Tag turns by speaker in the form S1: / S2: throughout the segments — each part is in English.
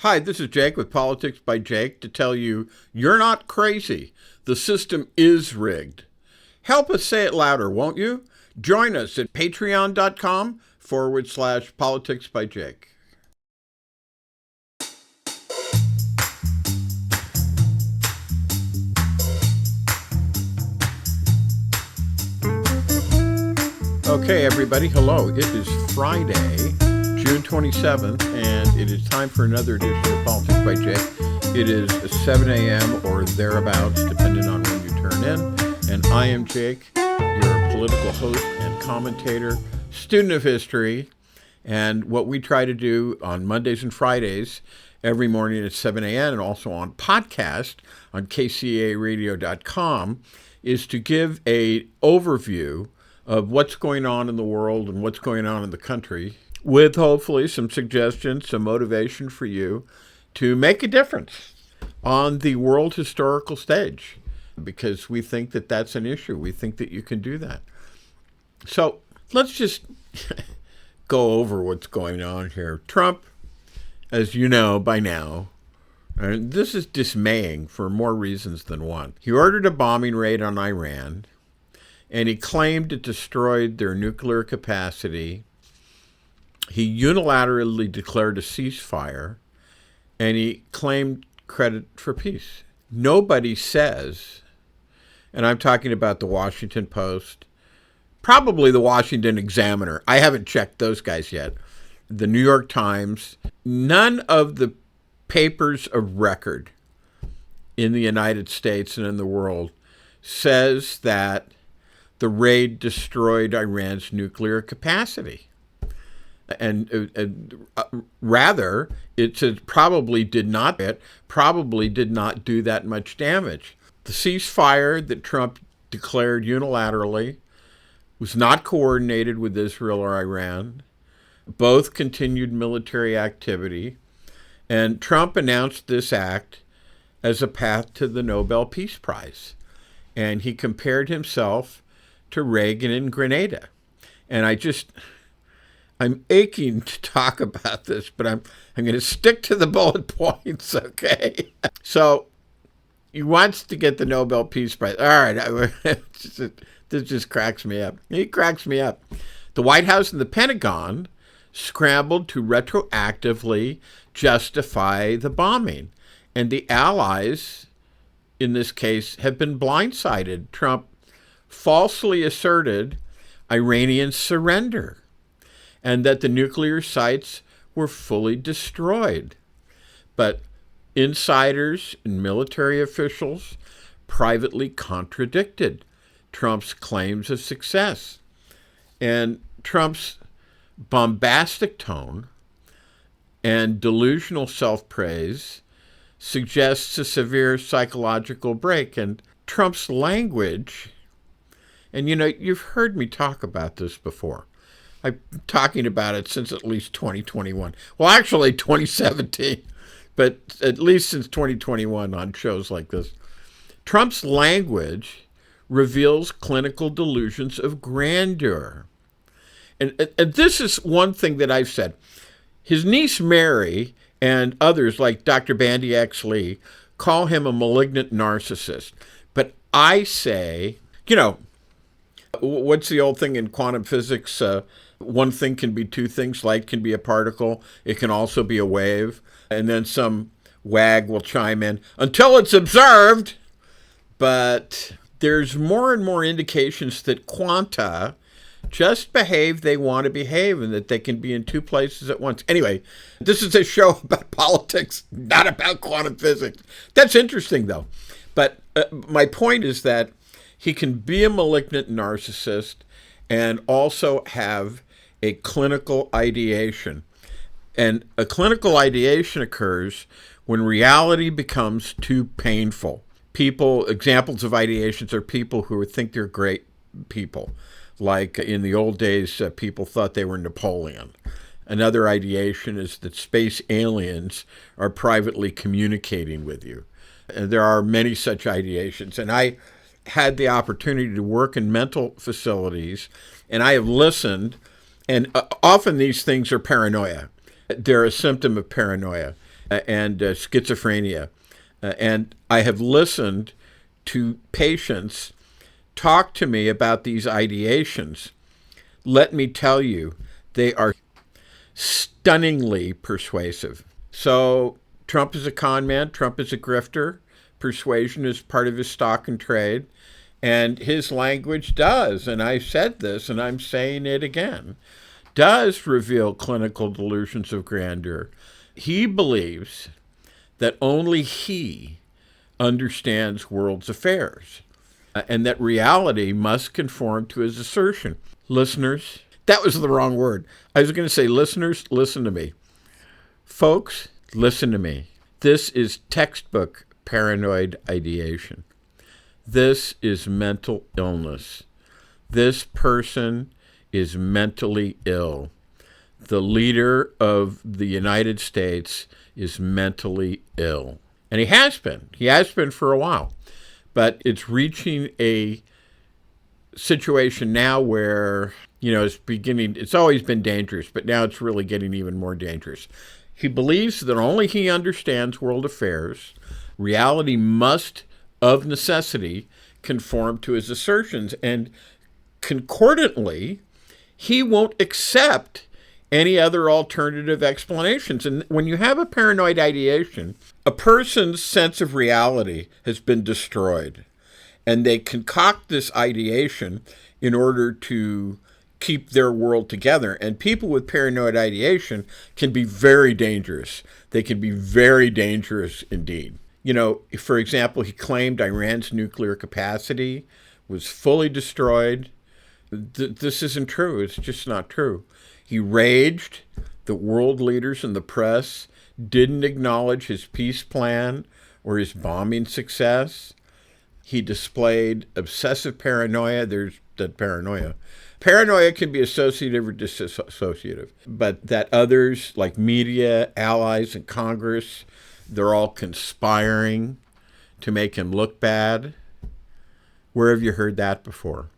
S1: Hi, this is Jake with Politics by Jake to tell you you're not crazy. The system is rigged. Help us say it louder, won't you? Join us at patreon.com/politics by Jake. Okay, everybody, hello. It is Friday, June 27th, and it is time for another edition of Politics by Jake. It is 7 a.m. or thereabouts, depending on when you turn in. And I am Jake, your political host and commentator, student of history. And what we try to do on Mondays and Fridays, every morning at 7 a.m. and also on podcast on kcaradio.com, is to give an overview of what's going on in the world and what's going on in the country, with hopefully some suggestions, some motivation for you to make a difference on the world historical stage, because we think that that's an issue. We think that you can do that. So let's just go over what's going on here. Trump, as you know by now, and this is dismaying for more reasons than one. He ordered a bombing raid on Iran, and he claimed it destroyed their nuclear capacity. He unilaterally declared a ceasefire, and he claimed credit for peace. Nobody says, and I'm talking about the Washington Post, probably the Washington Examiner. I haven't checked those guys yet. The New York Times. None of the papers of record in the United States and in the world says that the raid destroyed Iran's nuclear capacity. And rather, it says probably did not do that much damage. The ceasefire that Trump declared unilaterally was not coordinated with Israel or Iran. Both continued military activity. And Trump announced this act as a path to the Nobel Peace Prize. And he compared himself to Reagan and Grenada. And I'm aching to talk about this, but I'm going to stick to the bullet points, okay? So he wants to get the Nobel Peace Prize. All right, this just cracks me up. He cracks me up. The White House and the Pentagon scrambled to retroactively justify the bombing. And the allies, in this case, have been blindsided. Trump falsely asserted Iranian surrender and that the nuclear sites were fully destroyed. But insiders and military officials privately contradicted Trump's claims of success. And Trump's bombastic tone and delusional self-praise suggests a severe psychological break. And Trump's language, and you've heard me talk about this before. I'm talking about it since at least 2021. Well, actually 2017, but at least since 2021 on shows like this. Trump's language reveals clinical delusions of grandeur. And this is one thing that I've said. His niece Mary and others like Dr. Bandy X. Lee call him a malignant narcissist. But I say, what's the old thing in quantum physics? One thing can be two things. Light can be a particle. It can also be a wave. And then some wag will chime in, until it's observed. But there's more and more indications that quanta just behave they want to behave and that they can be in two places at once. Anyway, this is a show about politics, not about quantum physics. That's interesting, though. But my point is that he can be a malignant narcissist and also have a clinical ideation. And a clinical ideation occurs when reality becomes too painful. Examples of ideations are people who think they're great people. Like in the old days, people thought they were Napoleon. Another ideation is that space aliens are privately communicating with you. And there are many such ideations. And I had the opportunity to work in mental facilities, and I have listened, and often these things are paranoia. They're a symptom of paranoia. and schizophrenia. And I have listened to patients talk to me about these ideations. Let me tell you, they are stunningly persuasive. So Trump is a con man. Trump is a grifter. Persuasion is part of his stock and trade. And his language does, and I said this and I'm saying it again, does reveal clinical delusions of grandeur. He believes that only he understands world's affairs, and that reality must conform to his assertion. Listeners, that was the wrong word. I was going to say, listeners, listen to me. Folks, listen to me. This is textbook paranoid ideation. This is mental illness. This person is mentally ill. The leader of the United States is mentally ill. And he has been. He has been for a while. But it's reaching a situation now where, it's always been dangerous, but now it's really getting even more dangerous. He believes that only he understands world affairs. Reality must, of necessity, conform to his assertions. And concordantly, he won't accept any other alternative explanations. And when you have a paranoid ideation, a person's sense of reality has been destroyed. And they concoct this ideation in order to keep their world together. And people with paranoid ideation can be very dangerous. They can be very dangerous indeed. For example, he claimed Iran's nuclear capacity was fully destroyed. This isn't true. It's just not true. He raged. The world leaders and the press didn't acknowledge his peace plan or his bombing success. He displayed obsessive paranoia. There's that paranoia. Paranoia can be associative or dissociative, but that others, like media, allies, and Congress, they're all conspiring to make him look bad. Where have you heard that before?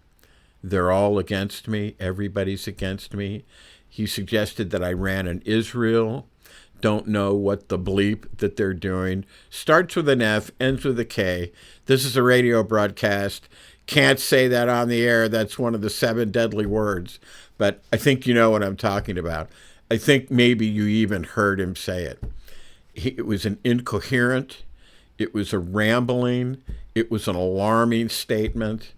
S1: They're all against me. Everybody's against me. He suggested that Iran and Israel don't know what the bleep that they're doing. Starts with an F, ends with a K. This is a radio broadcast. Can't say that on the air. That's one of the 7 deadly words. But I think you know what I'm talking about. I think maybe you even heard him say it. It was an incoherent, it was a rambling, it was an alarming statement.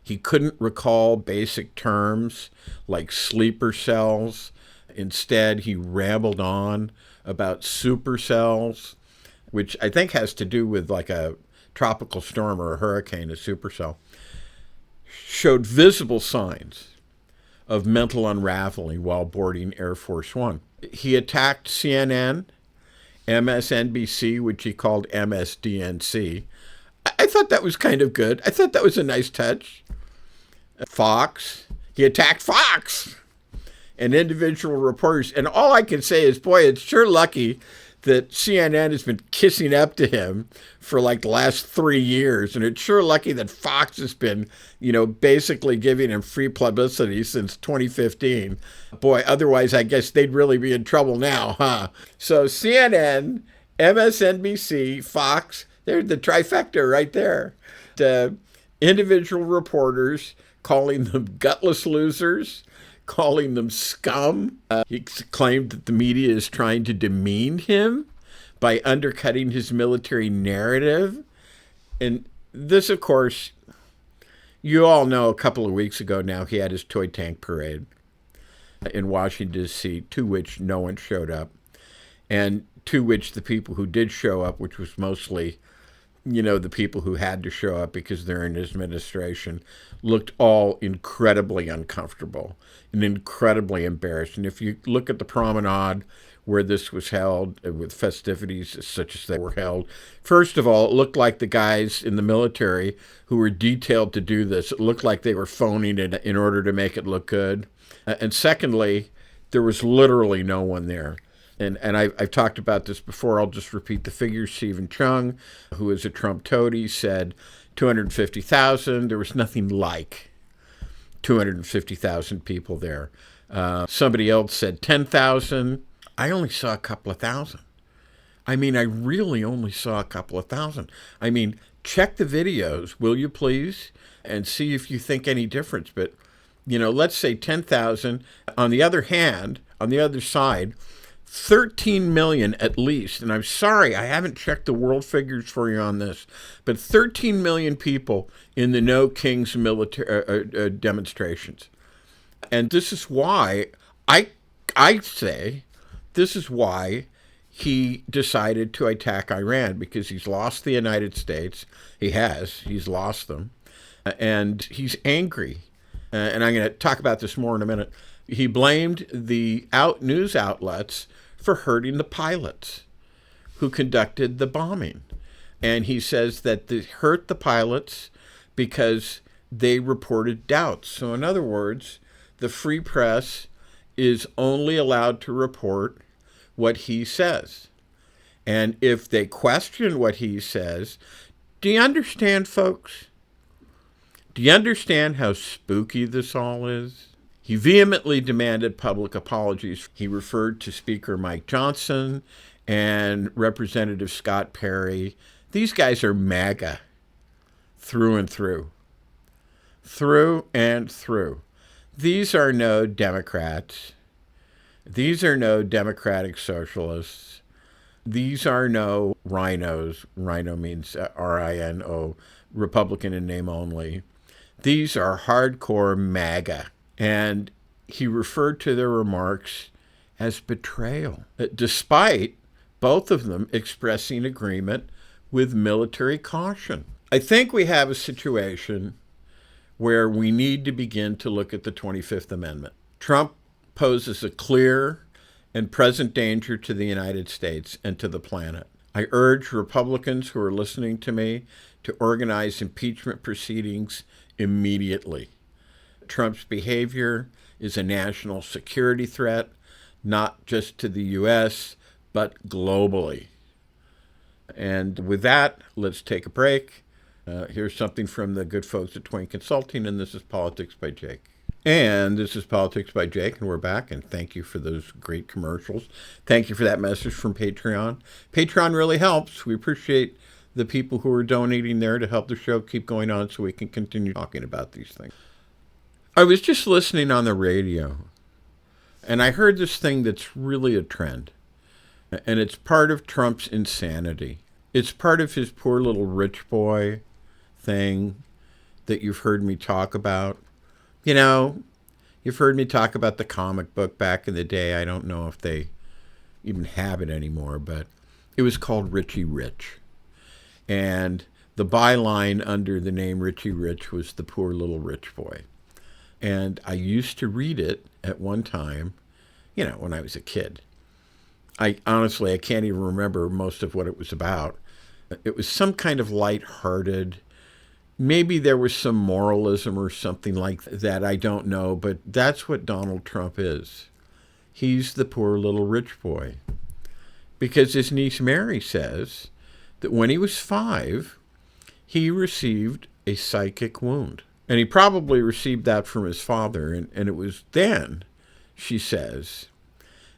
S1: He couldn't recall basic terms like sleeper cells. Instead, he rambled on about supercells, which I think has to do with like a tropical storm or a hurricane, a supercell. Showed visible signs of mental unraveling while boarding Air Force One. He attacked CNN, MSNBC, which he called MSDNC. I thought that was kind of good. I thought that was a nice touch. Fox. He attacked Fox and individual reporters. And all I can say is, boy, it's sure lucky that CNN has been kissing up to him for like the last 3 years. And it's sure lucky that Fox has been, basically giving him free publicity since 2015. Boy, otherwise, I guess they'd really be in trouble now, huh? So CNN, MSNBC, Fox, there's the trifecta right there. The individual reporters calling them gutless losers, calling them scum. He claimed that the media is trying to demean him by undercutting his military narrative. And this, of course, you all know a couple of weeks ago now, he had his toy tank parade in Washington, D.C., to which no one showed up. And to which the people who did show up, which was mostly, the people who had to show up because they're in his administration, looked all incredibly uncomfortable and incredibly embarrassed. And if you look at the promenade where this was held, with festivities such as they were held, first of all, it looked like the guys in the military who were detailed to do this, it looked like they were phoning it in order to make it look good. And secondly, there was literally no one there. And I've talked about this before. I'll just repeat the figures. Stephen Chung, who is a Trump toady, said 250,000. There was nothing like 250,000 people there. Somebody else said 10,000. I only saw a couple of thousand. I mean, I really only saw a couple of thousand. I mean, check the videos, will you please, and see if you think any difference. But, let's say 10,000. On the other hand, on the other side, 13 million at least, and I'm sorry, I haven't checked the world figures for you on this, but 13 million people in the No Kings military demonstrations. And this is why I say this is why he decided to attack Iran, because he's lost the United States. He's lost them. And he's angry. And I'm going to talk about this more in a minute. He blamed the news outlets for hurting the pilots who conducted the bombing. And he says that they hurt the pilots because they reported doubts. So in other words, the free press is only allowed to report what he says. And if they question what he says, do you understand, folks? Do you understand how spooky this all is? He vehemently demanded public apologies. He referred to Speaker Mike Johnson and Representative Scott Perry. These guys are MAGA through and through. Through and through. These are no Democrats. These are no Democratic Socialists. These are no rhinos. Rhino means R-I-N-O, Republican in name only. These are hardcore MAGA. And he referred to their remarks as betrayal, despite both of them expressing agreement with military caution. I think we have a situation where we need to begin to look at the 25th Amendment. Trump poses a clear and present danger to the United States and to the planet. I urge Republicans who are listening to me to organize impeachment proceedings immediately. Trump's behavior is a national security threat, not just to the U.S., but globally. And with that, let's take a break. Here's something from the good folks at Twain Consulting, and this is Politics by Jake. And this is Politics by Jake, and we're back, and thank you for those great commercials. Thank you for that message from Patreon. Patreon really helps. We appreciate the people who are donating there to help the show keep going on so we can continue talking about these things. I was just listening on the radio, and I heard this thing that's really a trend, and it's part of Trump's insanity. It's part of his poor little rich boy thing that you've heard me talk about. You've heard me talk about the comic book back in the day. I don't know if they even have it anymore, but it was called Richie Rich. And the byline under the name Richie Rich was the poor little rich boy. And I used to read it at one time, when I was a kid. I can't even remember most of what it was about. It was some kind of lighthearted, maybe there was some moralism or something like that. I don't know, but that's what Donald Trump is. He's the poor little rich boy. Because his niece Mary says that when he was 5, he received a psychic wound. And he probably received that from his father. And it was then, she says,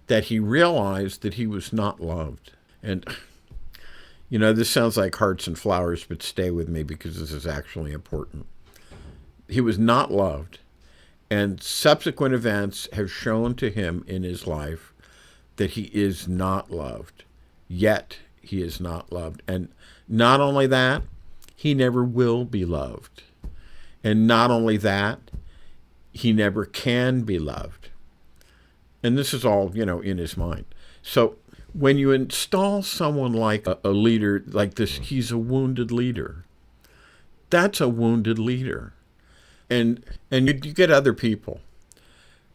S1: that he realized that he was not loved. And, this sounds like hearts and flowers, but stay with me because this is actually important. He was not loved. And subsequent events have shown to him in his life that he is not loved. Yet he is not loved. And not only that, he never will be loved. And not only that, he never can be loved. And this is all, in his mind. So when you install someone like a leader like this, he's a wounded leader. That's a wounded leader. And you get other people.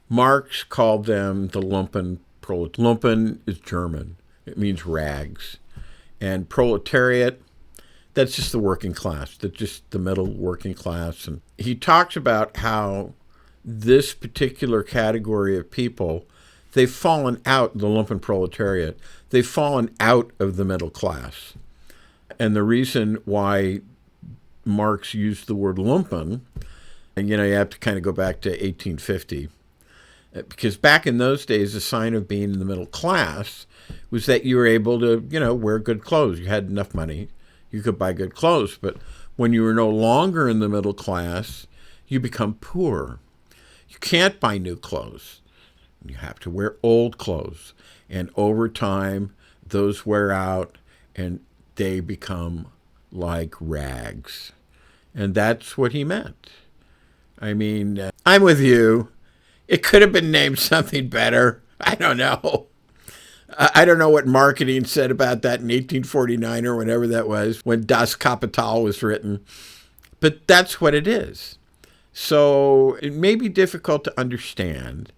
S1: Marx called them the lumpen proletariat. Lumpen is German. It means rags. And proletariat, that's just the working class. That's just the middle working class. And he talks about how this particular category of people, they've fallen out, the lumpen proletariat, they've fallen out of the middle class. And the reason why Marx used the word lumpen, and you have to kind of go back to 1850, Because back in those days, a sign of being in the middle class was that you were able to, wear good clothes. You had enough money, you could buy good clothes. But when you were no longer in the middle class, you become poor. You can't buy new clothes. You have to wear old clothes. And over time, those wear out and they become like rags. And that's what he meant. I mean, I'm with you. It could have been named something better. I don't know. I don't know what marketing said about that in 1849 or whenever that was, when Das Kapital was written. But that's what it is. So it may be difficult to understand,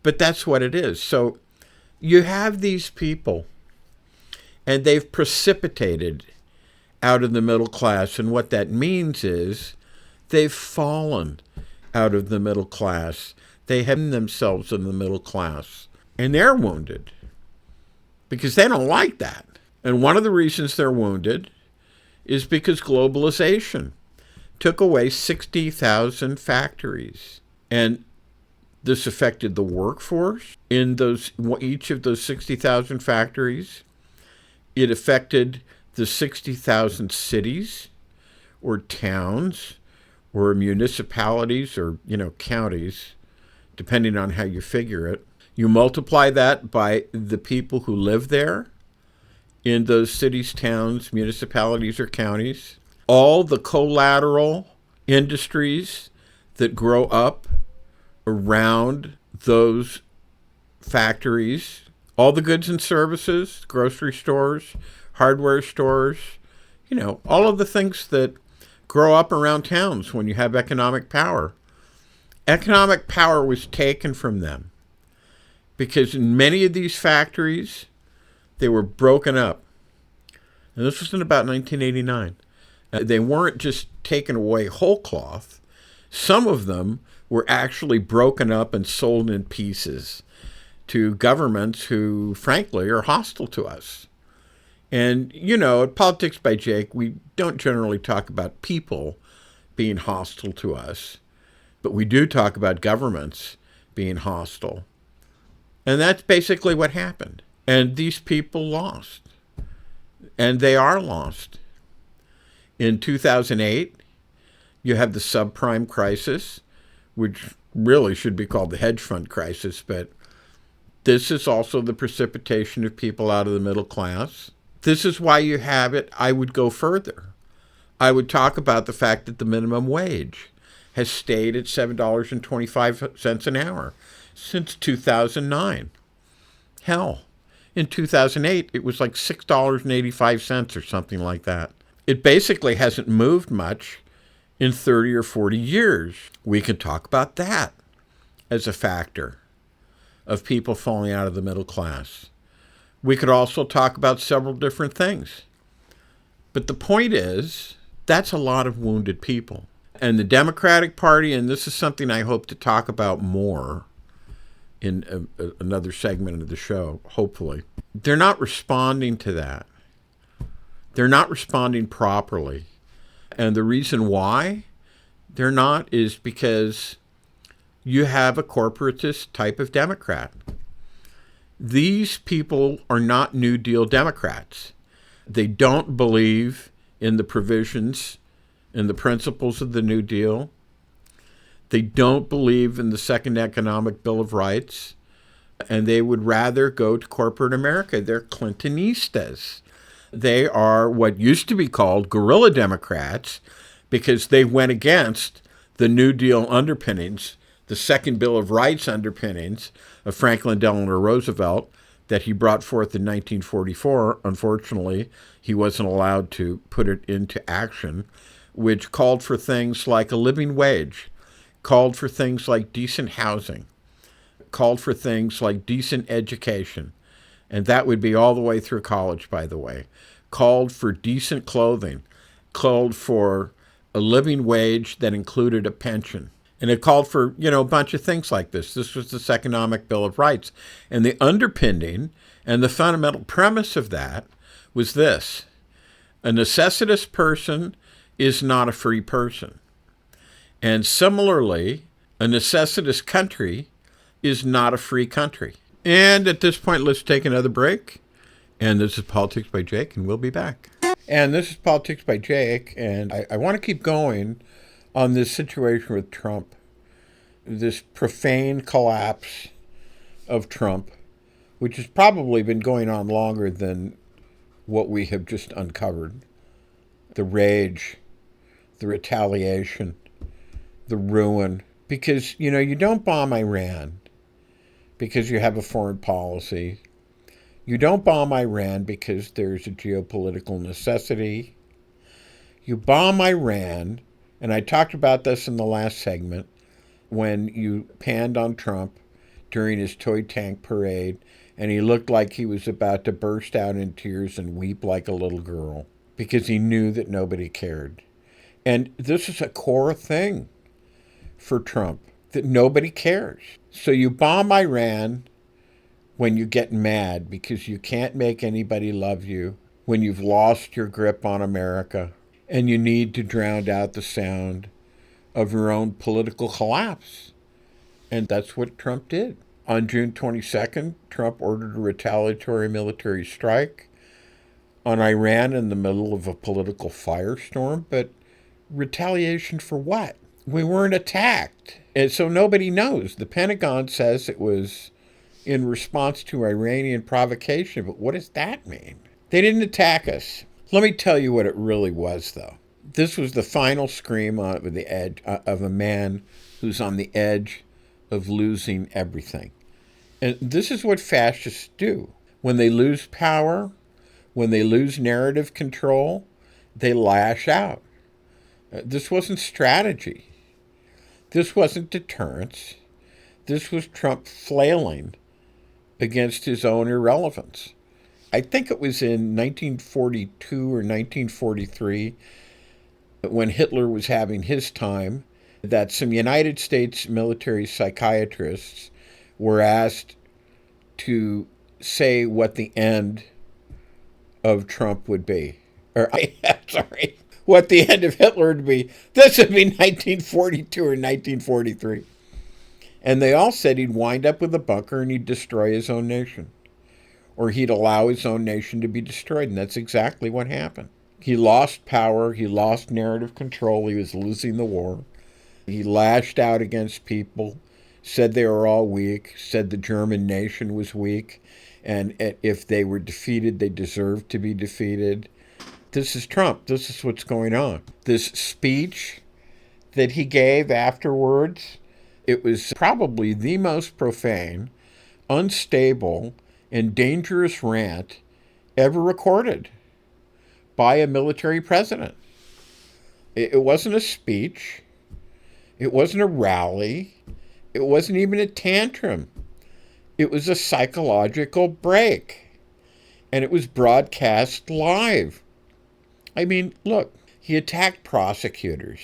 S1: but that's what it is. So you have these people, and they've precipitated out of the middle class. And what that means is they've fallen out of the middle class. They have themselves in the middle class. And they're wounded because they don't like that. And one of the reasons they're wounded is because globalization took away 60,000 factories. And this affected the workforce in each of those 60,000 factories. It affected the 60,000 cities or towns or municipalities or, counties, depending on how you figure it. You multiply that by the people who live there in those cities, towns, municipalities, or counties. All the collateral industries that grow up around those factories, all the goods and services, grocery stores, hardware stores, all of the things that grow up around towns when you have economic power. Economic power was taken from them because in many of these factories, they were broken up. And this was in about 1989. They weren't just taken away whole cloth. Some of them were actually broken up and sold in pieces to governments who, frankly, are hostile to us. And, at Politics by Jake, we don't generally talk about people being hostile to us, but we do talk about governments being hostile. And that's basically what happened. And these people lost. And they are lost. In 2008, you have the subprime crisis, which really should be called the hedge fund crisis, but this is also the precipitation of people out of the middle class. This is why you have it. I would go further. I would talk about the fact that the minimum wage has stayed at $7.25 an hour since 2009. Hell, in 2008, it was like $6.85 or something like that. It basically hasn't moved much in 30 or 40 years. We can talk about that as a factor of people falling out of the middle class. We could also talk about several different things. But the point is, that's a lot of wounded people. And the Democratic Party, and this is something I hope to talk about more in another segment of the show, hopefully, they're not responding to that. They're not responding properly. And the reason why they're not is because you have a corporatist type of Democrat. These people are not New Deal Democrats. They don't believe in the provisions and the principles of the New Deal. They don't believe in the Second Economic Bill of Rights. And they would rather go to corporate America. They're Clintonistas. They are what used to be called guerrilla Democrats because they went against the New Deal underpinnings, the Second Bill of Rights underpinnings of Franklin Delano Roosevelt that he brought forth in 1944. Unfortunately, he wasn't allowed to put it into action, which called for things like a living wage, called for things like decent housing, called for things like decent education. And that would be all the way through college, by the way. Called for decent clothing, called for a living wage that included a pension. And it called for, a bunch of things like this. This was the Economic Bill of Rights. And the underpinning and the fundamental premise of that was this: a necessitous person is not a free person. And similarly, a necessitous country is not a free country. And at this point, let's take another break. And this is Politics by Jake, and we'll be back. And this is Politics by Jake, and I want to keep going on this situation with Trump, this profane collapse of Trump, which has probably been going on longer than what we have just uncovered. The rage, the retaliation, the ruin. Because, you don't bomb Iran because you have a foreign policy. You don't bomb Iran because there's a geopolitical necessity. You bomb Iran, and I talked about this in the last segment, when you panned on Trump during his toy tank parade, and he looked like he was about to burst out in tears and weep like a little girl because he knew that nobody cared. And this is a core thing for Trump, that nobody cares. So you bomb Iran when you get mad because you can't make anybody love you, when you've lost your grip on America, and you need to drown out the sound of your own political collapse. And that's what Trump did. On June 22nd, Trump ordered a retaliatory military strike on Iran in the middle of a political firestorm. But retaliation for what? We weren't attacked. And so nobody knows. The Pentagon says it was in response to Iranian provocation. But what does that mean? They didn't attack us. Let me tell you what it really was, though. This was the final scream on the edge of a man who's on the edge of losing everything. And this is what fascists do. When they lose power, when they lose narrative control, they lash out. This wasn't strategy. This wasn't deterrence. This was Trump flailing against his own irrelevance. I think it was in 1942 or 1943, when Hitler was having his time, that some United States military psychiatrists were asked to say what the end of Trump would be. What the end of Hitler would be. This would be 1942 or 1943. And they all said he'd wind up with a bunker and he'd destroy his own nation. Or he'd allow his own nation to be destroyed. And that's exactly what happened. He lost power. He lost narrative control. He was losing the war. He lashed out against people, said they were all weak, said the German nation was weak, and if they were defeated, they deserved to be defeated. This is Trump. This is what's going on. This speech that he gave afterwards, it was probably the most profane, unstable, and dangerous rant ever recorded by a military president. It wasn't a speech. It wasn't a rally. It wasn't even a tantrum. It was a psychological break. And it was broadcast live. I mean, look, he attacked prosecutors.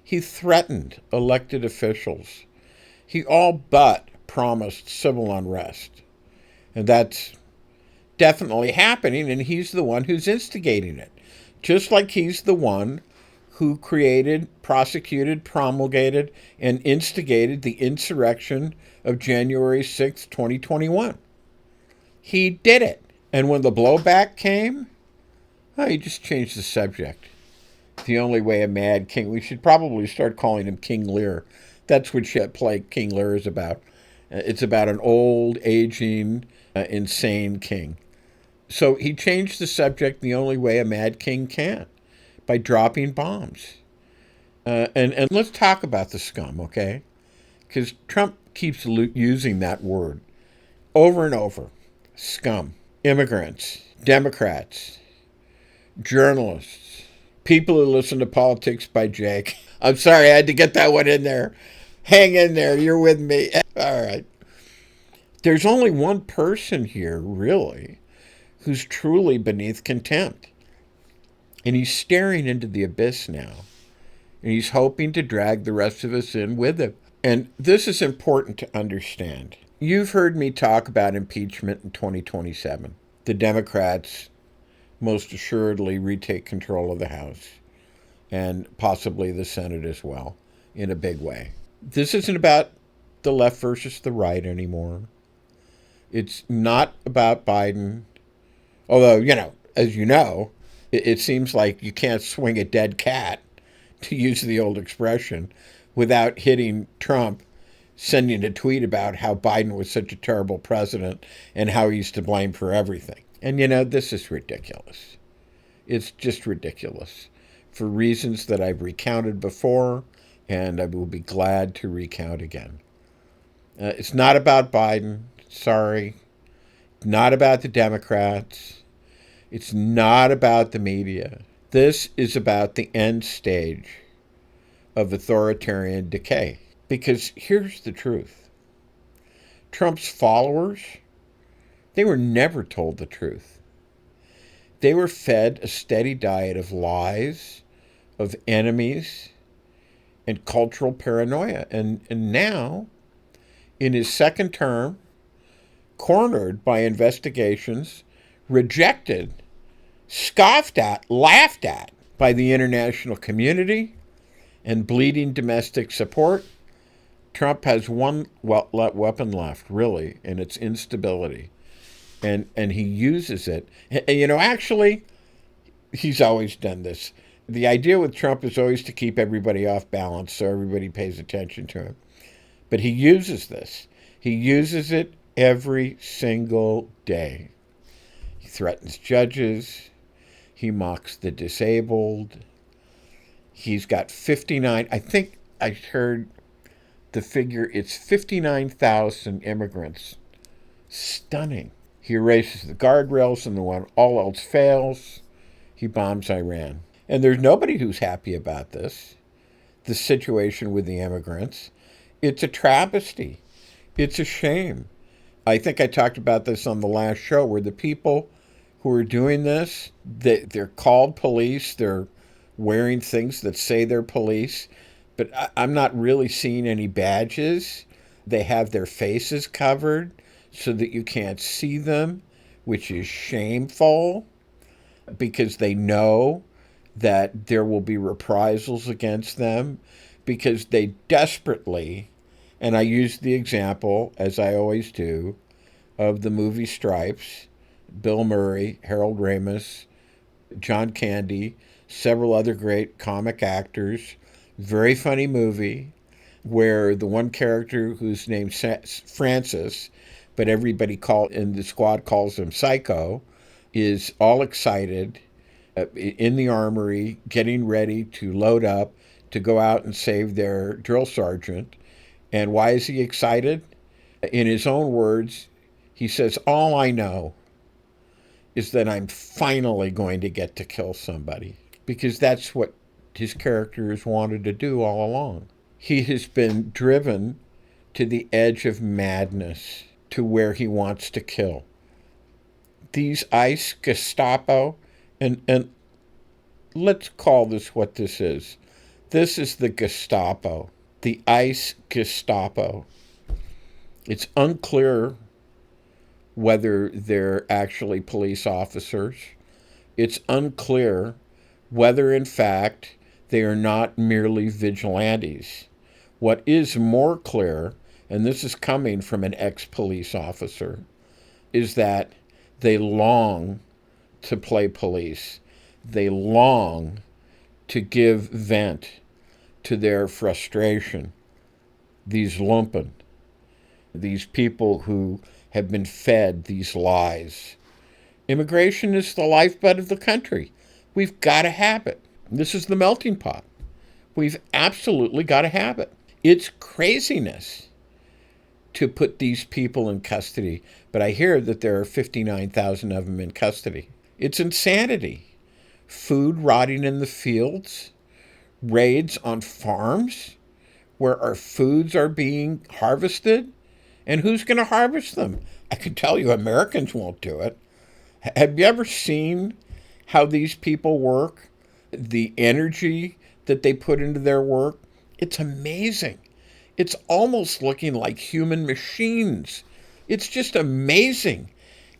S1: He threatened elected officials. He all but promised civil unrest. And that's definitely happening, and he's the one who's instigating it. Just like he's the one who created, prosecuted, promulgated, and instigated the insurrection of January 6, 2021. He did it. And when the blowback came, he just changed the subject. The only way a mad king, we should probably start calling him King Lear. That's what play King Lear is about. It's about an old, aging, insane king. So he changed the subject the only way a mad king can, by dropping bombs. And let's talk about the scum, okay? Because Trump keeps using that word over and over. Scum. Immigrants. Democrats. Journalists. People who listen to Politics by Jake. I'm sorry, I had to get that one in there. Hang in there, you're with me. All right. There's only one person here, really, who's truly beneath contempt. And he's staring into the abyss now. And he's hoping to drag the rest of us in with him. And this is important to understand. You've heard me talk about impeachment in 2027. The Democrats most assuredly retake control of the House and possibly the Senate as well in a big way. This isn't about the left versus the right anymore. It's not about Biden. Although, as you know, it seems like you can't swing a dead cat, to use the old expression, without hitting Trump sending a tweet about how Biden was such a terrible president and how he's to blame for everything. And, this is ridiculous. It's just ridiculous for reasons that I've recounted before, and I will be glad to recount again. It's not about Biden. Sorry. Not about the Democrats. It's not about the media. This is about the end stage of authoritarian decay. Because here's the truth. Trump's followers, they were never told the truth. They were fed a steady diet of lies, of enemies, and cultural paranoia. And now, in his second term, cornered by investigations, rejected, scoffed at, laughed at by the international community, and bleeding domestic support, Trump has one weapon left, really, and it's instability. And he uses it. And, actually, he's always done this. The idea with Trump is always to keep everybody off balance so everybody pays attention to him. But he uses this. He uses it every single day. He threatens judges. He mocks the disabled. He's got 59, I think I heard the figure, it's 59,000 immigrants. Stunning. He erases the guardrails, and when all else fails, he bombs Iran. And there's nobody who's happy about this, the situation with the immigrants. It's a travesty. It's a shame. I think I talked about this on the last show, where the people who are doing this, they're called police, they're wearing things that say they're police, but I'm not really seeing any badges. They have their faces covered so that you can't see them, which is shameful, because they know that there will be reprisals against them, because they desperately, and I use the example, as I always do, of the movie Stripes, Bill Murray, Harold Ramis, John Candy, several other great comic actors. Very funny movie where the one character whose name's Francis, but everybody in the squad calls him Psycho, is all excited in the armory, getting ready to load up to go out and save their drill sergeant. And why is he excited? In his own words, he says, "All I know is that I'm finally going to get to kill somebody," because that's what his character has wanted to do all along. He has been driven to the edge of madness, to where he wants to kill. These ICE Gestapo, and let's call this what this is. This is the Gestapo, the ICE Gestapo. It's unclear whether they're actually police officers. It's unclear whether, in fact, they are not merely vigilantes. What is more clear, and this is coming from an ex-police officer, is that they long to play police. They long to give vent to their frustration. These lumpen, these people who have been fed these lies. Immigration is the lifeblood of the country. We've got to have it. This is the melting pot. We've absolutely got to have it. It's craziness to put these people in custody, but I hear that there are 59,000 of them in custody. It's insanity. Food rotting in the fields, raids on farms where our foods are being harvested, and who's going to harvest them? I can tell you Americans won't do it. Have you ever seen how these people work? The energy that they put into their work? It's amazing. It's almost looking like human machines. It's just amazing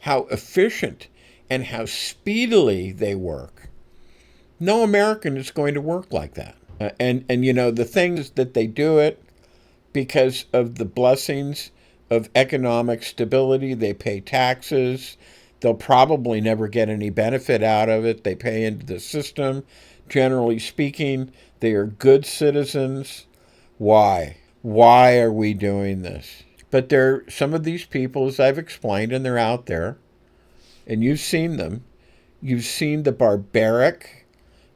S1: how efficient and how speedily they work. No American is going to work like that. And the thing is that they do it because of the blessings of economic stability. They pay taxes. They'll probably never get any benefit out of it. They pay into the system. Generally speaking, they are good citizens. Why? Why are we doing this? But some of these people, as I've explained, and they're out there, and you've seen them. You've seen the barbaric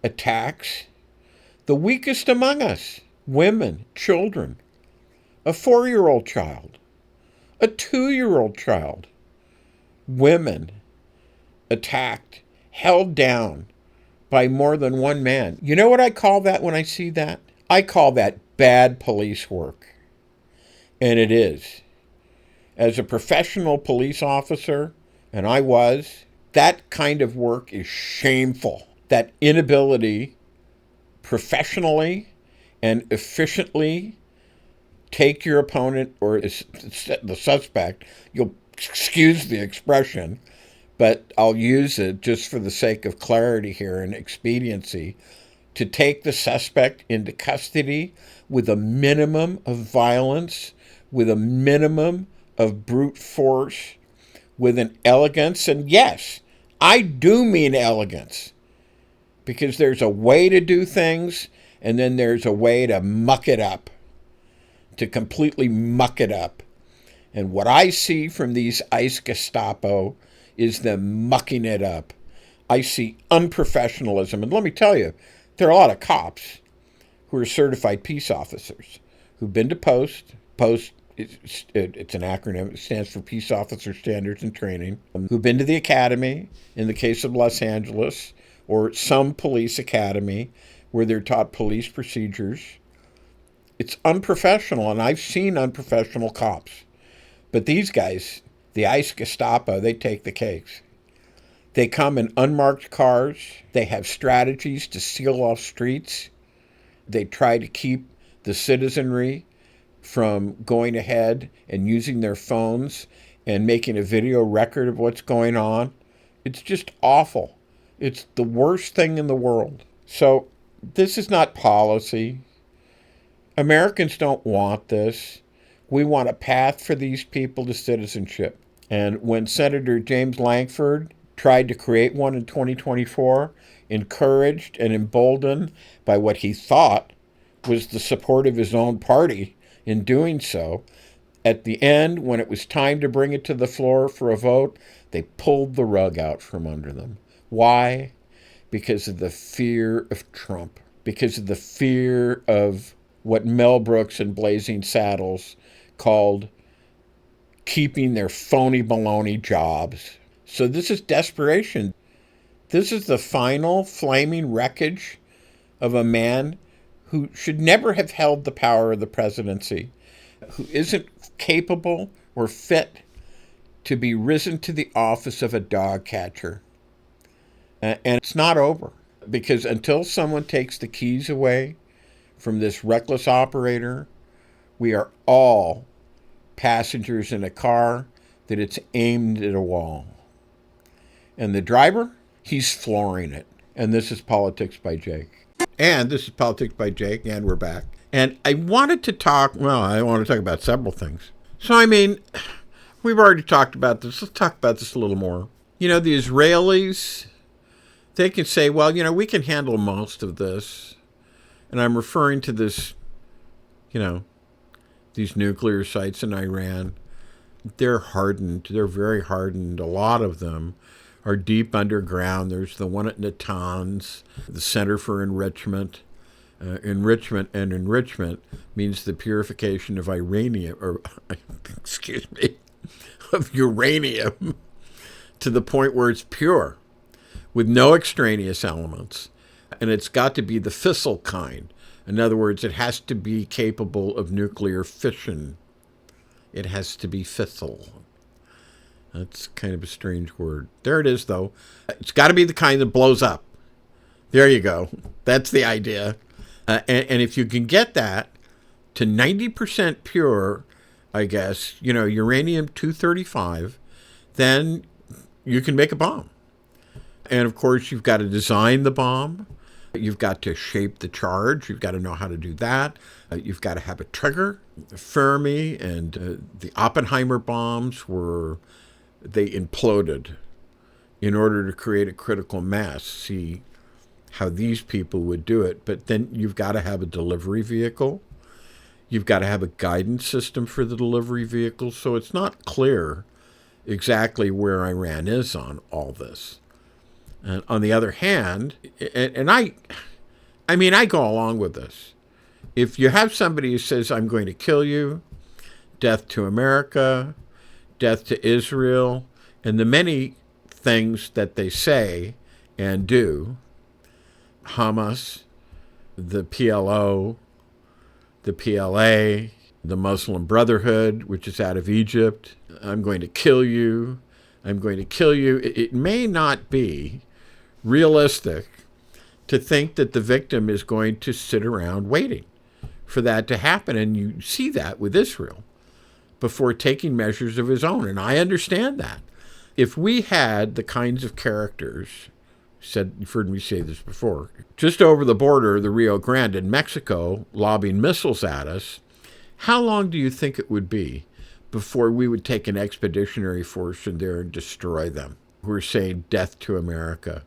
S1: attacks. The weakest among us, women, children, a 4-year-old child, a 2-year-old child, women attacked, held down by more than one man. You know what I call that when I see that? I call that bad police work. And it is. As a professional police officer, and I was, that kind of work is shameful. That inability professionally and efficiently take your opponent or the suspect, you'll excuse the expression, but I'll use it just for the sake of clarity here and expediency, to take the suspect into custody with a minimum of violence, with a minimum of brute force, with an elegance. And yes, I do mean elegance, because there's a way to do things, and then there's a way to muck it up, to completely muck it up. And what I see from these ICE Gestapo is them mucking it up. I see unprofessionalism. And let me tell you, there are a lot of cops who are certified peace officers who've been to POST. POST, it's an acronym. It stands for Peace Officer Standards and Training. Who've been to the academy, in the case of Los Angeles, or some police academy where they're taught police procedures. It's unprofessional, and I've seen unprofessional cops. But these guys, the ICE Gestapo, they take the cakes. They come in unmarked cars. They have strategies to seal off streets. They try to keep the citizenry from going ahead and using their phones and making a video record of what's going on. It's just awful. It's the worst thing in the world. So this is not policy. Americans don't want this. We want a path for these people to citizenship. And when Senator James Lankford tried to create one in 2024, encouraged and emboldened by what he thought was the support of his own party in doing so, at the end, when it was time to bring it to the floor for a vote, they pulled the rug out from under them. Why? Because of the fear of Trump. Because of the fear of what Mel Brooks and Blazing Saddles called keeping their phony baloney jobs. So this is desperation. This is the final flaming wreckage of a man who should never have held the power of the presidency, who isn't capable or fit to be risen to the office of a dog catcher. And it's not over, because until someone takes the keys away from this reckless operator, we are all passengers in a car that it's aimed at a wall. And the driver, he's flooring it. And this is Politics by Jake. And this is Politics by Jake, and we're back. And I want to talk about several things. So, I mean, we've already talked about this. Let's talk about this a little more. You know, the Israelis, they can say, well, you know, we can handle most of this. And I'm referring to this, you know, these nuclear sites in Iran. They're hardened. They're very hardened. A lot of them are deep underground. There's the one at Natanz, the Center for Enrichment. Enrichment means the purification of uranium, of uranium to the point where it's pure, with no extraneous elements. And it's got to be the fissile kind. In other words, it has to be capable of nuclear fission. It has to be fissile. That's kind of a strange word. There it is, though. It's got to be the kind that blows up. There you go. That's the idea. And if you can get that to 90% pure, I guess, you know, uranium-235, then you can make a bomb. And, of course, you've got to design the bomb. You've got to shape the charge. You've got to know how to do that. You've got to have a trigger. Fermi and the Oppenheimer bombs they imploded in order to create a critical mass. See how these people would do it. But then you've got to have a delivery vehicle. You've got to have a guidance system for the delivery vehicle. So it's not clear exactly where Iran is on all this. And on the other hand, and I go along with this. If you have somebody who says, I'm going to kill you, death to America, death to Israel, and the many things that they say and do, Hamas, the PLO, the PLA, the Muslim Brotherhood, which is out of Egypt, I'm going to kill you, I'm going to kill you. It may not be realistic to think that the victim is going to sit around waiting for that to happen. And you see that with Israel before taking measures of his own. And I understand that. If we had the kinds of characters, you've heard me say this before, just over the border, the Rio Grande in Mexico, lobbing missiles at us, how long do you think it would be before we would take an expeditionary force in there and destroy them? We're saying death to America,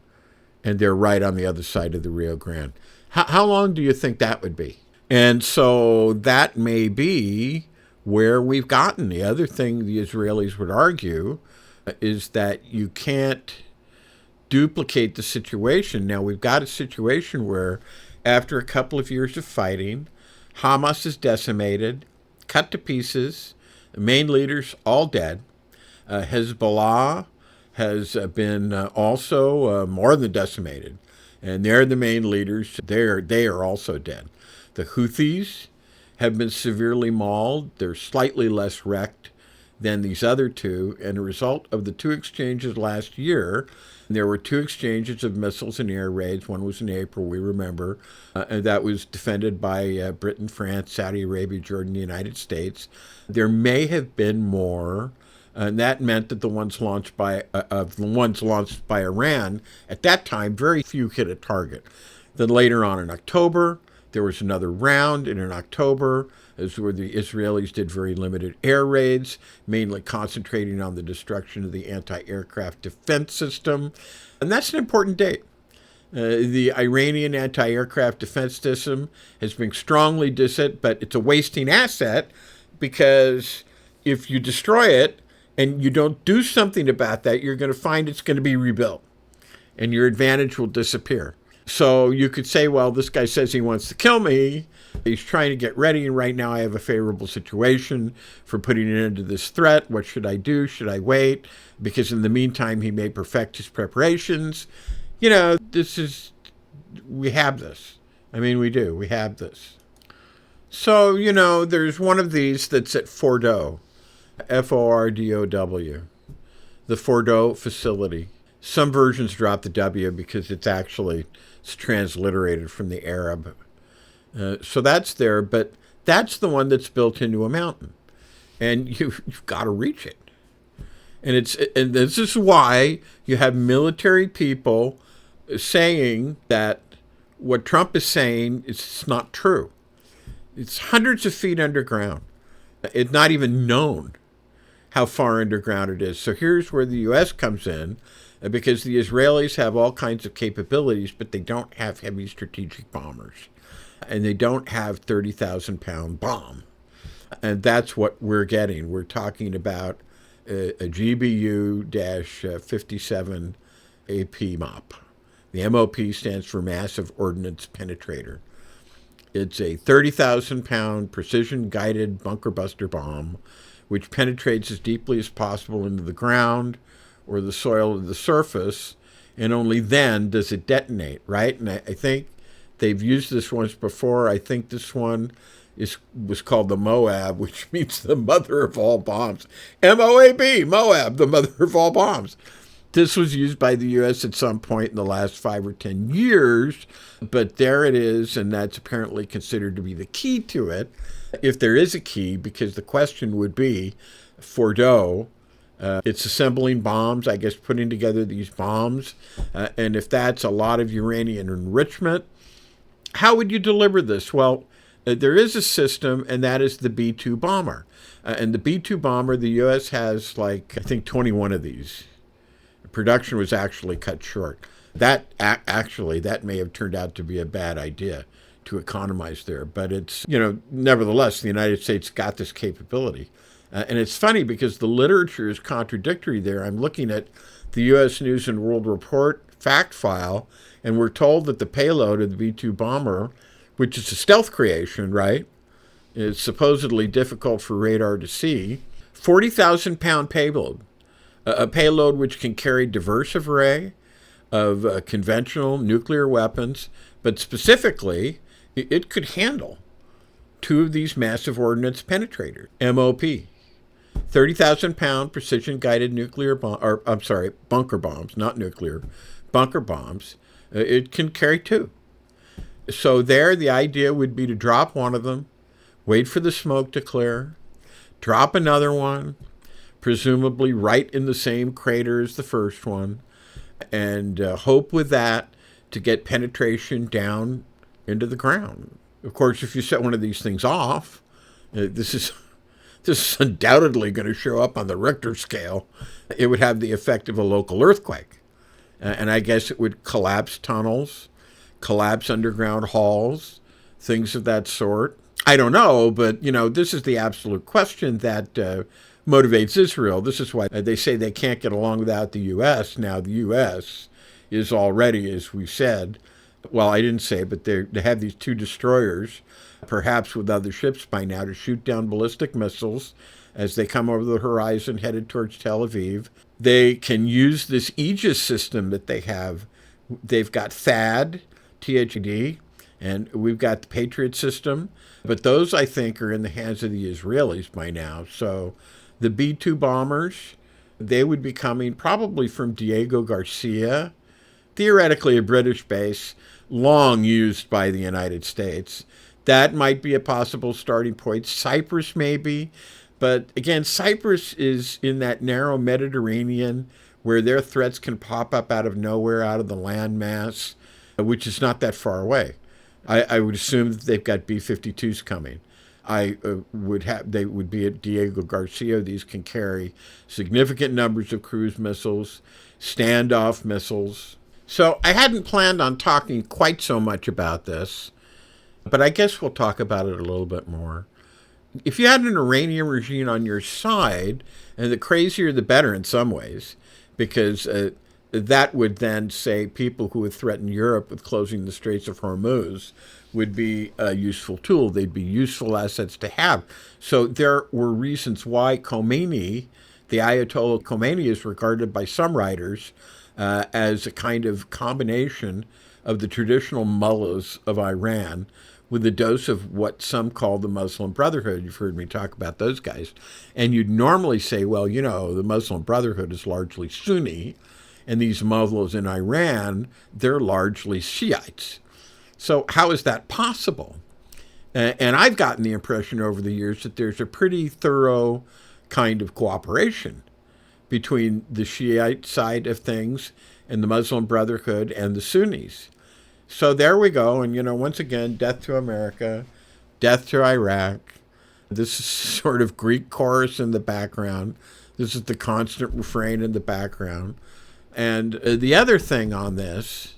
S1: and they're right on the other side of the Rio Grande. How long do you think that would be? And so that may be where we've gotten. The other thing the Israelis would argue is that you can't duplicate the situation. Now, we've got a situation where after a couple of years of fighting, Hamas is decimated, cut to pieces, the main leaders all dead. Hezbollah has been also more than decimated, and they're the main leaders. They are also dead. The Houthis have been severely mauled. They're slightly less wrecked than these other two. And a result of the two exchanges last year, there were two exchanges of missiles and air raids. One was in April, we remember, and that was defended by Britain, France, Saudi Arabia, Jordan, the United States. There may have been more, and that meant that the ones launched by Iran at that time, very few hit a target. Then later on in October, there was another round, and in October is where the Israelis did very limited air raids, mainly concentrating on the destruction of the anti-aircraft defense system. And that's an important date. The Iranian anti-aircraft defense system has been strongly dissed, but it's a wasting asset because if you destroy it and you don't do something about that, you're going to find it's going to be rebuilt and your advantage will disappear. So you could say, well, this guy says he wants to kill me. He's trying to get ready, and right now I have a favorable situation for putting an end to this threat. What should I do? Should I wait? Because in the meantime, he may perfect his preparations. We have this. We do. We have this. So, there's one of these that's at Fordow, Fordow, the Fordow facility. Some versions drop the W because it's transliterated from the Arab. So that's there, but that's the one that's built into a mountain. And you've got to reach it. And this is why you have military people saying that what Trump is saying is not true. It's hundreds of feet underground. It's not even known how far underground it is. So here's where the U.S. comes in, because the Israelis have all kinds of capabilities, but they don't have heavy strategic bombers. And they don't have 30,000-pound bomb. And that's what we're getting. We're talking about a GBU-57 AP MOP. The MOP stands for Massive Ordnance Penetrator. It's a 30,000-pound precision-guided bunker buster bomb, which penetrates as deeply as possible into the ground or the soil of the surface, and only then does it detonate, right? And I think they've used this once before. I think this one was called the Moab, which means the mother of all bombs. M-O-A-B, Moab, the mother of all bombs. This was used by the U.S. at some point in the last 5 or 10 years, but there it is, and that's apparently considered to be the key to it, if there is a key, because the question would be, Fordow, It's assembling bombs, I guess, putting together these bombs. And if that's a lot of uranium enrichment, how would you deliver this? Well, there is a system, and that is the B-2 bomber. And the B-2 bomber, the U.S. has I think 21 of these. Production was actually cut short. That may have turned out to be a bad idea to economize there. But it's, nevertheless, the United States got this capability. And it's funny because the literature is contradictory there. I'm looking at the U.S. News and World Report fact file, and we're told that the payload of the B-2 bomber, which is a stealth creation, right, is supposedly difficult for radar to see, 40,000-pound payload, a payload which can carry diverse array of conventional nuclear weapons, but specifically, it could handle 2 of these massive ordnance penetrators, MOP. 30,000-pound precision-guided bunker bombs, not nuclear, bunker bombs. It can carry 2. So there, the idea would be to drop one of them, wait for the smoke to clear, drop another one, presumably right in the same crater as the first one, and hope with that to get penetration down into the ground. Of course, if you set one of these things off, this is undoubtedly going to show up on the Richter scale. It would have the effect of a local earthquake. And I guess it would collapse tunnels, collapse underground halls, things of that sort. I don't know, but, this is the absolute question that motivates Israel. This is why they say they can't get along without the U.S. Now, the U.S. is already, as we said, well, I didn't say, but they have these 2 destroyers, perhaps with other ships by now, to shoot down ballistic missiles as they come over the horizon headed towards Tel Aviv. They can use this Aegis system that they have. They've got THAAD, THAAD, and we've got the Patriot system. But those, I think, are in the hands of the Israelis by now. So the B-2 bombers, they would be coming probably from Diego Garcia, theoretically a British base, long used by the United States. That might be a possible starting point. Cyprus, maybe. But again, Cyprus is in that narrow Mediterranean where their threats can pop up out of nowhere, out of the landmass, which is not that far away. I would assume that they've got B-52s coming. They would be at Diego Garcia. These can carry significant numbers of cruise missiles, standoff missiles. So I hadn't planned on talking quite so much about this, but I guess we'll talk about it a little bit more. If you had an Iranian regime on your side, and the crazier the better in some ways, because that would then say people who would threaten Europe with closing the Straits of Hormuz would be a useful tool. They'd be useful assets to have. So there were reasons why Khomeini, the Ayatollah Khomeini, is regarded by some writers as a kind of combination of the traditional mullahs of Iran with a dose of what some call the Muslim Brotherhood. You've heard me talk about those guys. And you'd normally say, well, the Muslim Brotherhood is largely Sunni, and these mullahs in Iran, they're largely Shiites. So how is that possible? And I've gotten the impression over the years that there's a pretty thorough kind of cooperation between the Shiite side of things and the Muslim Brotherhood and the Sunnis. So there we go. And, once again, death to America, death to Iraq. This is sort of Greek chorus in the background. This is the constant refrain in the background. And the other thing on this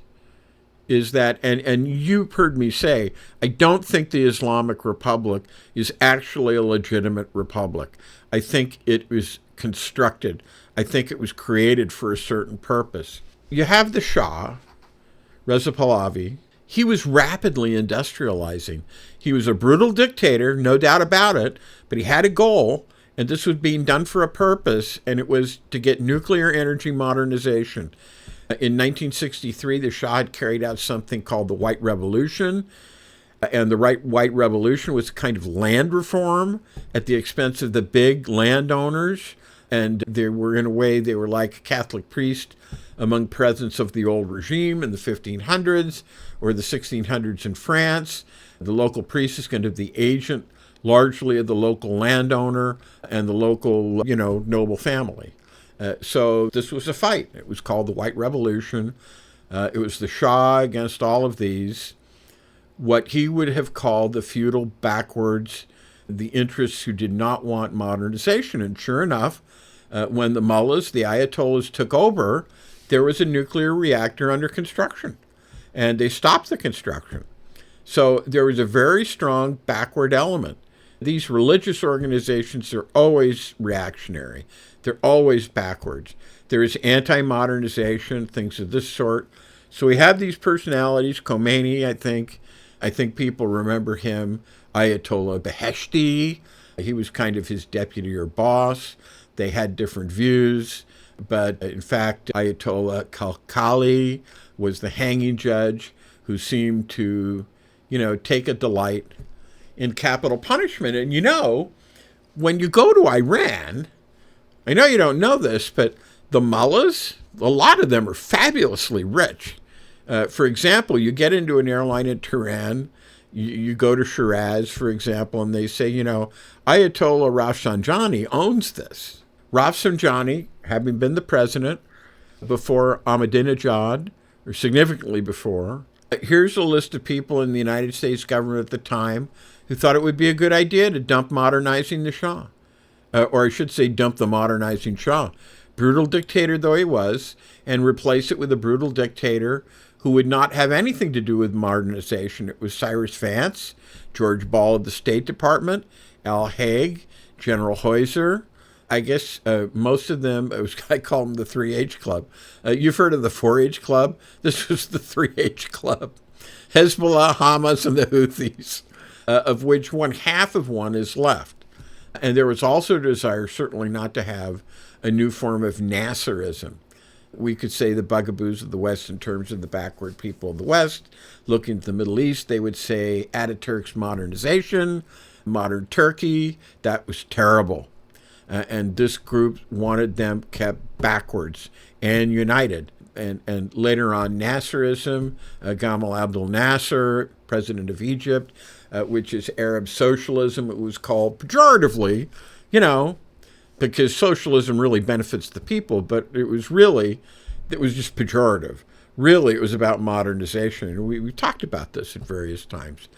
S1: is that, and you've heard me say, I don't think the Islamic Republic is actually a legitimate republic. I think it was constructed. I think it was created for a certain purpose. You have the Shah, Reza Pahlavi. He was rapidly industrializing. He was a brutal dictator, no doubt about it, but he had a goal, and this was being done for a purpose, and it was to get nuclear energy modernization. In 1963, the Shah had carried out something called the White Revolution, and the White Revolution was a kind of land reform at the expense of the big landowners, and they were like a Catholic priest among presidents of the old regime in the 1500s or the 1600s in France. The local priest is going to be the agent largely of the local landowner and the local, noble family. So this was a fight. It was called the White Revolution. It was the Shah against all of these. What he would have called the feudal backwards, the interests who did not want modernization. And sure enough, when the mullahs, the ayatollahs, took over, there was a nuclear reactor under construction. And they stopped the construction. So there was a very strong backward element. These religious organizations are always reactionary. They're always backwards. There is anti-modernization, things of this sort. So we have these personalities. Khomeini, I think people remember him. Ayatollah Beheshti, he was kind of his deputy or boss. They had different views. But in fact, Ayatollah Khalkhali was the hanging judge who seemed to, take a delight in capital punishment. And when you go to Iran, I know you don't know this, but the mullahs, a lot of them are fabulously rich. For example, you get into an airline in Tehran, you go to Shiraz, for example, and they say, Ayatollah Rafsanjani owns this. Rafsanjani, having been the president before Ahmadinejad, or significantly before, here's a list of people in the United States government at the time who thought it would be a good idea to dump modernizing the Shah. Or I should say dump the modernizing Shah. Brutal dictator though he was, and replace it with a brutal dictator who would not have anything to do with modernization. It was Cyrus Vance, George Ball of the State Department, Al Haig, General Heuser. I guess most of them, I call them the 3H Club. You've heard of the 4H Club? This was the 3H Club. Hezbollah, Hamas, and the Houthis, of which one half of one is left. And there was also a desire, certainly not to have a new form of Nasserism. We could say the bugaboos of the West in terms of the backward people of the West. Looking at the Middle East, they would say Ataturk's modernization, modern Turkey, that was terrible. And this group wanted them kept backwards and united. And later on, Nasserism, Gamal Abdel Nasser, president of Egypt, which is Arab socialism. It was called pejoratively, because socialism really benefits the people, but it was just pejorative. Really, it was about modernization. And we talked about this at various times.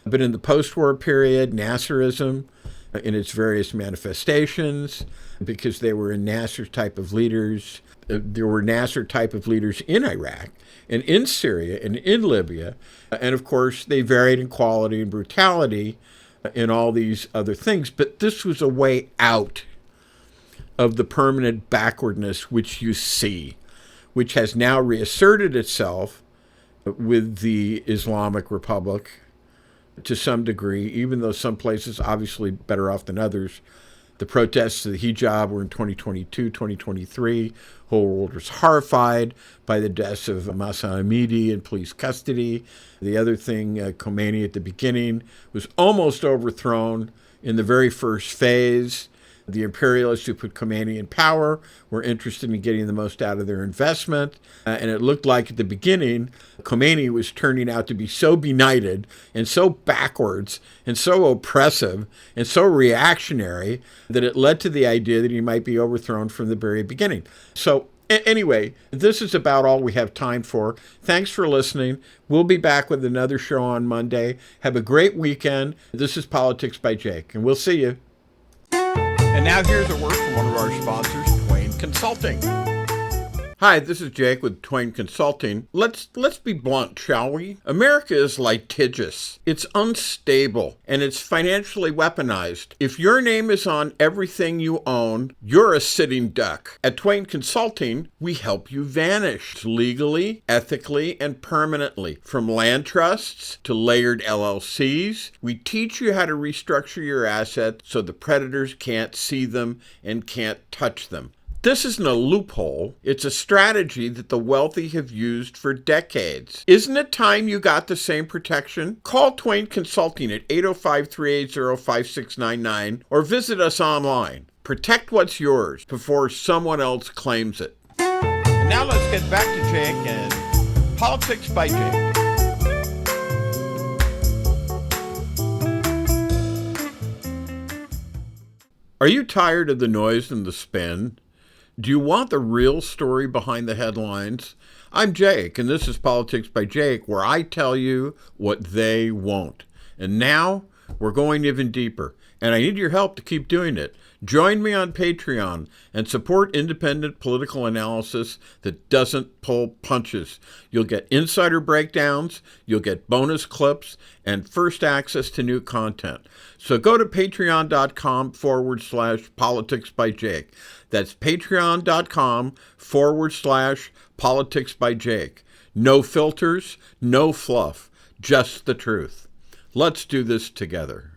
S1: But in the post-war period, Nasserism, in its various manifestations, because they were in Nasser type of leaders. There were Nasser type of leaders in Iraq and in Syria and in Libya. And of course, they varied in quality and brutality in all these other things. But this was a way out of the permanent backwardness which you see, which has now reasserted itself with the Islamic Republic to some degree, even though some places obviously better off than others. The protests of the hijab were in 2022, 2023. Whole world was horrified by the deaths of Mahsa Amini in police custody. The other thing, Khomeini at the beginning was almost overthrown in the very first phase. The imperialists who put Khomeini in power were interested in getting the most out of their investment. And it looked like at the beginning, Khomeini was turning out to be so benighted and so backwards and so oppressive and so reactionary that it led to the idea that he might be overthrown from the very beginning. So anyway, this is about all we have time for. Thanks for listening. We'll be back with another show on Monday. Have a great weekend. This is Politics by Jake, and we'll see you. And now here's a word from one of our sponsors, Twain Consulting. Hi, this is Jake with Twain Consulting. Let's be blunt, shall we? America is litigious. It's unstable, and it's financially weaponized. If your name is on everything you own, you're a sitting duck. At Twain Consulting, we help you vanish legally, ethically, and permanently. From land trusts to layered LLCs, we teach you how to restructure your assets so the predators can't see them and can't touch them. This isn't a loophole. It's a strategy that the wealthy have used for decades. Isn't it time you got the same protection? Call Twain Consulting at 805-380-5699 or visit us online. Protect what's yours before someone else claims it. And now let's get back to Jake and Politics by Jake. Are you tired of the noise and the spin? Do you want the real story behind the headlines? I'm Jake, and this is Politics by Jake, where I tell you what they won't. And now we're going even deeper, and I need your help to keep doing it. Join me on Patreon and support independent political analysis that doesn't pull punches. You'll get insider breakdowns, you'll get bonus clips, and first access to new content. So go to patreon.com/politics by Jake. That's patreon.com/politics by Jake. No filters, no fluff, just the truth. Let's do this together.